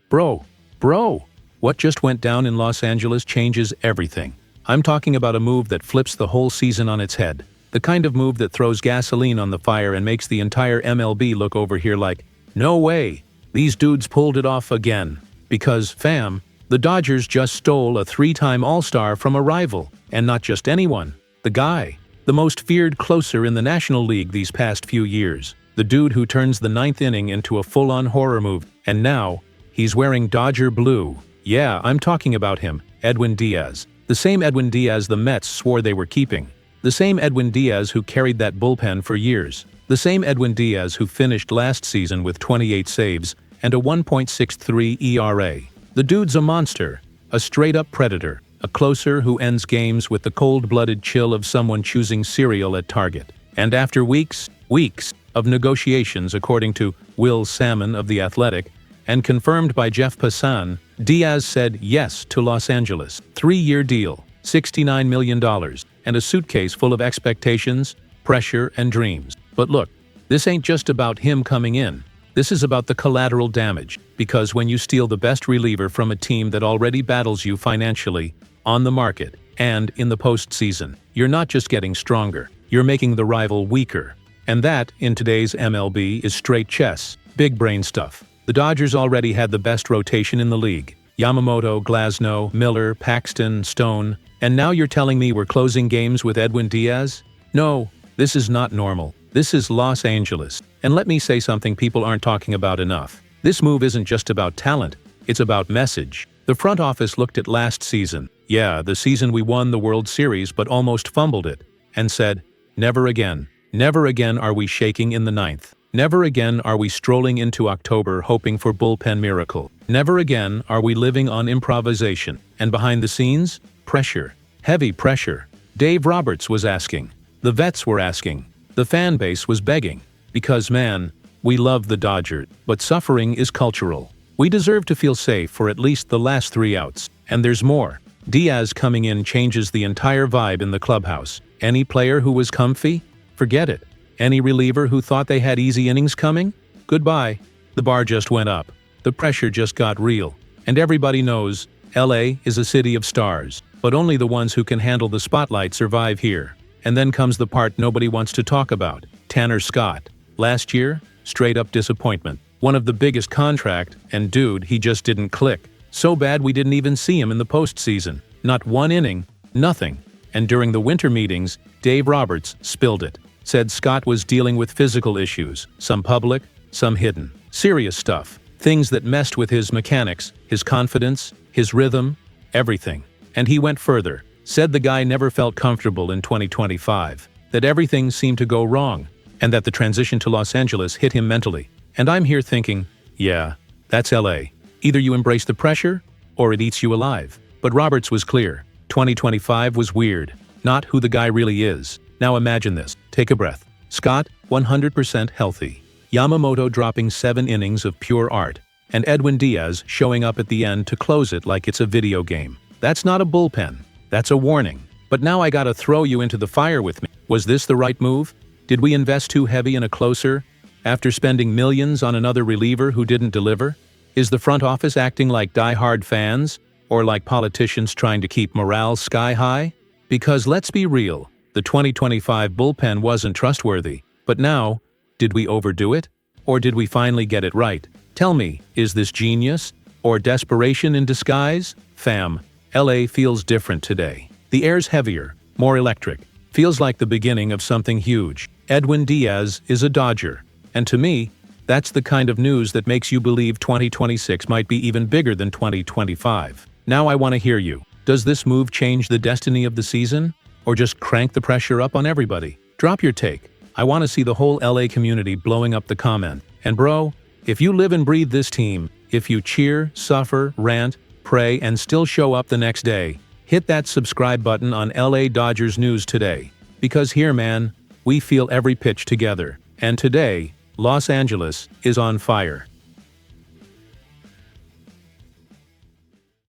Bro, what just went down in Los Angeles changes everything. I'm talking about a move that flips the whole season on its head. The kind of move that throws gasoline on the fire and makes the entire MLB look over here like, no way, these dudes pulled it off again. Because, fam, the Dodgers just stole a 3-time All-Star from a rival, and not just anyone. The guy, the most feared closer in the National League these past few years. The dude who turns the 9th inning into a full-on horror movie. And now, he's wearing Dodger blue. Yeah, I'm talking about him, Edwin Díaz. The same Edwin Díaz the Mets swore they were keeping. The same Edwin Díaz who carried that bullpen for years. The same Edwin Díaz who finished last season with 28 saves and a 1.63 ERA. The dude's a monster, a straight-up predator, a closer who ends games with the cold-blooded chill of someone choosing cereal at Target. And after weeks of negotiations, according to Will Salmon of The Athletic, and confirmed by Jeff Passan, Díaz said yes to Los Angeles. 3-year deal, $69 million, and a suitcase full of expectations, pressure, and dreams. But look, this ain't just about him coming in. This is about the collateral damage, because when you steal the best reliever from a team that already battles you financially, on the market, and in the postseason, you're not just getting stronger, you're making the rival weaker. And that, in today's MLB, is straight chess, big brain stuff. The Dodgers already had the best rotation in the league. Yamamoto, Glasnow, Miller, Paxton, Stone. And now you're telling me we're closing games with Edwin Díaz? No, this is not normal. This is Los Angeles. And let me say something people aren't talking about enough. This move isn't just about talent, it's about message. The front office looked at last season. Yeah, the season we won the World Series but almost fumbled it. And said, never again. Never again are we shaking in the 9th. Never again are we strolling into October hoping for bullpen miracle. Never again are we living on improvisation. And behind the scenes, pressure. Heavy pressure. Dave Roberts was asking. The vets were asking. The fan base was begging. Because man, we love the Dodgers, but suffering is cultural. We deserve to feel safe for at least the last 3 outs. And there's more. Díaz coming in changes the entire vibe in the clubhouse. Any player who was comfy? Forget it. Any reliever who thought they had easy innings coming? Goodbye. The bar just went up. The pressure just got real. And everybody knows, LA is a city of stars. But only the ones who can handle the spotlight survive here. And then comes the part nobody wants to talk about. Tanner Scott. Last year, straight up disappointment. One of the biggest contract, and dude, he just didn't click. So bad we didn't even see him in the postseason. Not one inning, nothing. And during the winter meetings, Dave Roberts spilled it. Said Scott was dealing with physical issues, some public, some hidden. Serious stuff. Things that messed with his mechanics, his confidence, his rhythm, everything. And he went further. Said the guy never felt comfortable in 2025. That everything seemed to go wrong. And that the transition to Los Angeles hit him mentally. And I'm here thinking, yeah, that's LA. Either you embrace the pressure, or it eats you alive. But Roberts was clear. 2025 was weird. Not who the guy really is. Now imagine this. Take a breath. Scott, 100% healthy. Yamamoto dropping 7 innings of pure art. And Edwin Díaz showing up at the end to close it like it's a video game. That's not a bullpen. That's a warning. But now I gotta throw you into the fire with me. Was this the right move? Did we invest too heavy in a closer, after spending millions on another reliever who didn't deliver? Is the front office acting like die-hard fans? Or like politicians trying to keep morale sky high? Because let's be real. The 2025 bullpen wasn't trustworthy. But now, did we overdo it? Or did we finally get it right? Tell me, is this genius? Or desperation in disguise? Fam, LA feels different today. The air's heavier, more electric. Feels like the beginning of something huge. Edwin Díaz is a Dodger. And to me, that's the kind of news that makes you believe 2026 might be even bigger than 2025. Now I want to hear you. Does this move change the destiny of the season? Or just crank the pressure up on everybody? Drop your take. I want to see the whole LA community blowing up the comment. And bro, if you live and breathe this team, if you cheer, suffer, rant, pray, and still show up the next day, hit that subscribe button on LA Dodgers News today. Because here, man, we feel every pitch together. And today, Los Angeles is on fire.